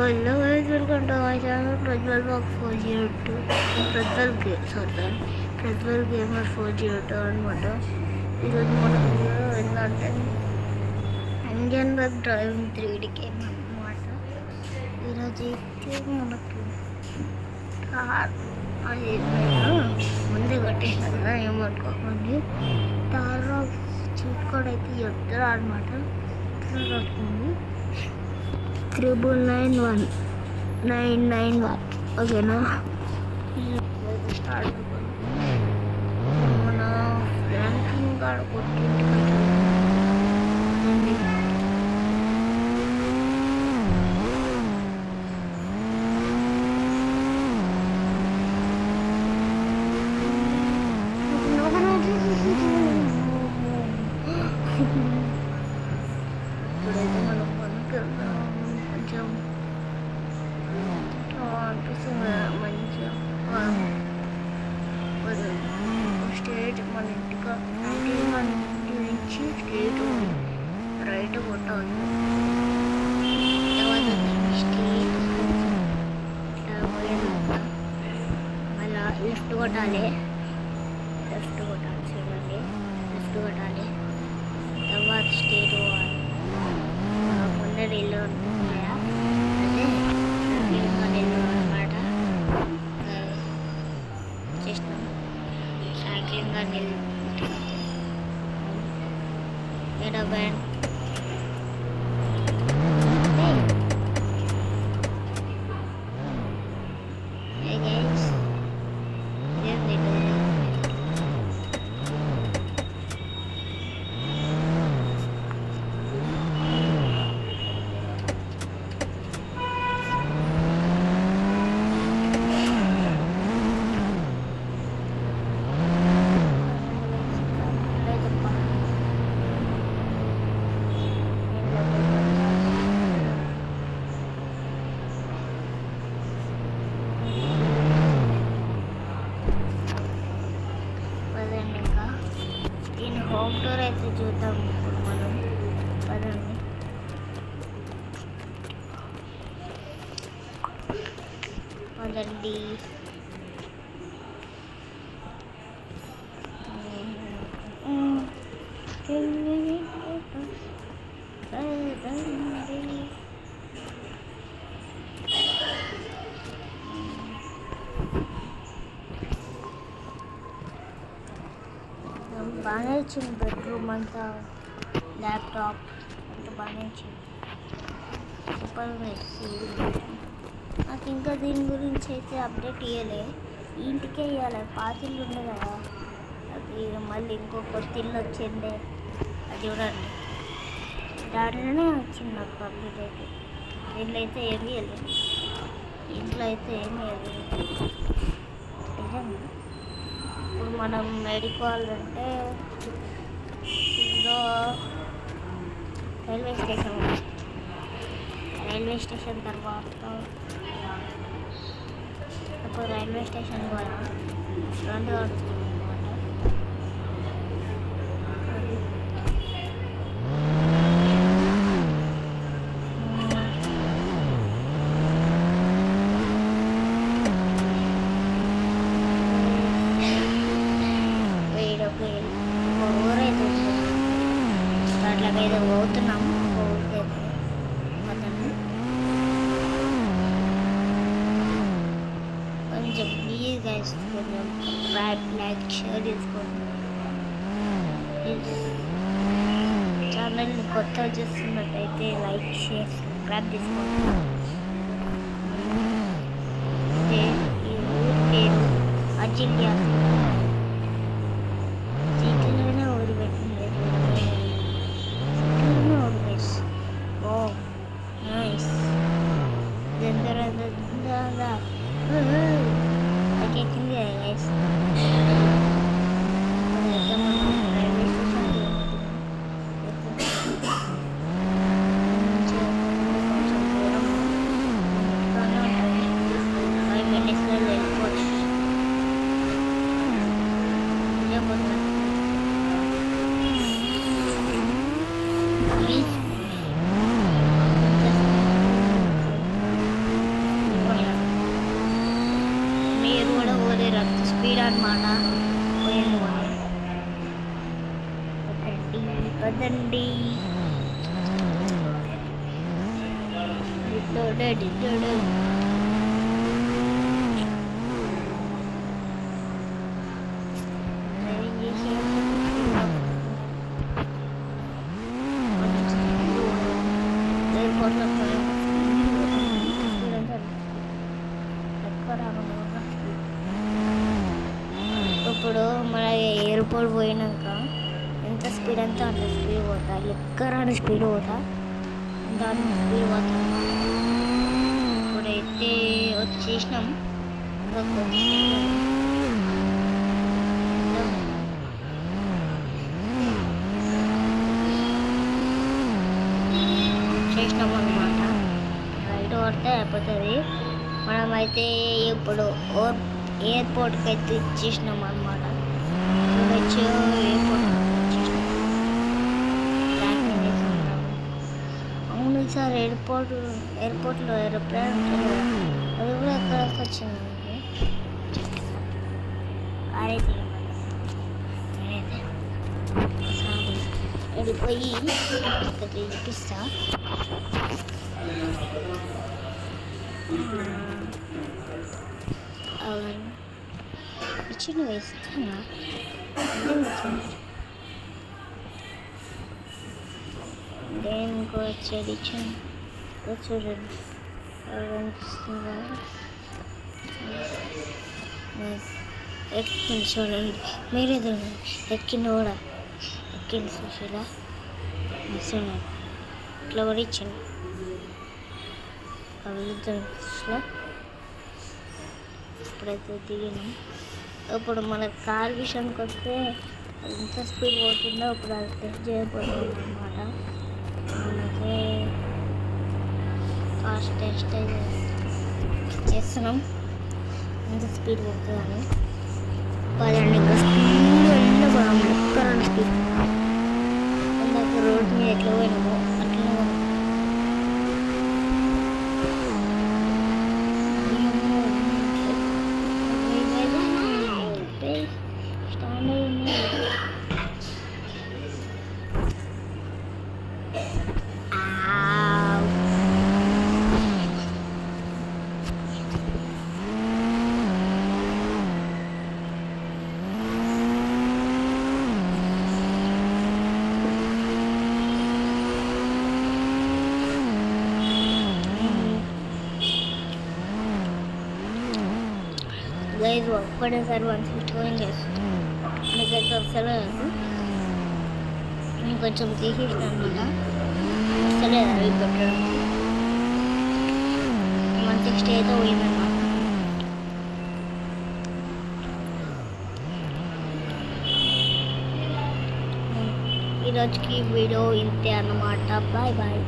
Hello guys, welcome to my channel Prajwal బాగ్ 402. Prajwal gamer 402 అనమాట. ఈరోజు మన వీడియో ఏంటంటే Indian web driving 3D game అనమాట. ఈరోజు అయితే మనకు అది ముందే కొట్టేసాను కదా, ఏమనుకోకండి. తారా చీట్ కోడ్ అయితే చెప్తారా అనమాట. రాస్తుంది 991 ఓకేనా. మన ర్యాంకింగ్ కార్డ్ కొట్టింటి ఇప్పుడైతే మనం కొంచెం అనిపిస్తుంది మంచిగా. స్టేట్ మన ఇంటికి మన ఇంటి నుంచి స్టేట్ రైట్ కొట్టాలి. తర్వాత స్టేట్ మళ్ళీ లెఫ్ట్ కొట్టాలి చూడండి, లెఫ్ట్ కొట్టాలి. తర్వాత స్టేట్ పోవాలి. కొందరు ఇల్లు ఉంటుందా, అదే ఇల్లు అనమాట. చేసినాం సైక్లింగ్గా బ్యాండ్ హోమ్ టూర్ అయితే చూద్దాం ఇప్పుడు మనం. పదండి. బాగానే ఇచ్చింది బెడ్రూమ్ అంతా, ల్యాప్టాప్ అంతా బాగానే ఇచ్చింది. సూపర్ మెస్సీ. నాకు ఇంకా దీని గురించి అయితే అప్డేట్ ఇవ్వలే, ఇంటికే ఇవ్వాలి. పాత ఇల్లు ఉండే కదా, అది మళ్ళీ ఇంకో కొత్త ఇల్లు వచ్చిండే, అది చూడండి. దాంట్లోనే వచ్చింది నాకు అప్డేట్ అయితే. దీంట్లో అయితే ఏమీ ఇవ్వలేదు, ఇంట్లో అయితే ఏమీ ఇవ్వలేదు నిజంగా. ఇప్పుడు మనం మెడికోవాలంటే ఇదో రైల్వే స్టేషన్ తర్వాత ఇప్పుడు రైల్వే స్టేషన్ కూడా రెండు వస్తుంది అనమాట. ఊరైతే దాంట్లోకి ఏదో పోతున్నాం. కొంచెం ప్లీజ్ గైస్, కొంచెం లైక్ షేర్ చేసుకోండి. ఛానల్ని కొత్తగా చూస్తున్నట్టయితే లైక్ షేర్ సబ్స్క్రైబ్ చేసుకోండి. అయితే ఈ ఊరి పేరు అజిల్యా. సిటీలోనే ఊరు పెట్టింది, సిటీలోనే ఊరు గైస్. ఓ నైస్. ఎక్కింది కదా గైస్. ఇప్పుడైతే మనం రైల్వే స్టేషన్ కొంచెం దూరం ఉంటుంది, 5 minutesలో వెళ్ళిపోవచ్చు. ప్లీజ్ స్పీడ్ అన్నమాట పోయింది మనం. పదండి డిడ్డోడు ఇప్పుడు మన ఎయిర్పోర్ట్ పోయినాక ఎంత స్పీడ్ అంతా అంత స్పీడ్ పోతా, లెక్కరాని స్పీడ్ పోతా, దాని స్పీడ్ పోతా. ఇప్పుడైతే వచ్చేసినాం. చేసినాం అన్నమాట. రైట్ పడితే అయిపోతుంది. మనమైతే ఇప్పుడు ఎయిర్పోర్ట్కి అయితే ఇచ్చేసినాం అన్నమాట. అవును సార్, ఎయిర్పోర్ట్లో ఏరోప్లేన్ ఉంటుంది, అది కూడా ఎక్కడికి వచ్చిందండి. అయితే వెళ్ళిపోయి చూపిస్తా. ఇచ్చిన వేస్తున్నా దేనికి వచ్చేది చూడండి అనిపిస్తుందా. ఎక్కింది చూడండి, మీరే చూడండి. ఎక్కింది కూడా ఎక్కింది సుశీల చూడండి. ఇట్లా కూడా ఇచ్చింది అవి. ఇప్పుడైతే దిగినాం. ఇప్పుడు మన కార్ విషయానికి వస్తే ఎంత స్పీడ్ పోతుందో ఇప్పుడు అది టెస్ట్ చేయబోతుంది అన్నమాట. మనకి ఫాస్ట్ టెస్ట్ అయితే చేస్తున్నాం ఎంత స్పీడ్ పోతుందని. పదండి, ఇంకా స్పీడ్ వెళ్ళిపోదాం, ఎక్కడండి స్పీడ్. ఇందాక రోడ్ మీద ఎట్లా పోయినామో అట్లనే గైజ్ ఒక్కడేసారి 161 చేస్తుంది. నాకైతే అసలు నేను కొంచెం తీసేసిన అనమాట. అసలే అవి పెట్టడం 160 అయితే పోయిందన్నమాట. ఈరోజుకి వీడియో ఇంతే అన్నమాట. Bye bye.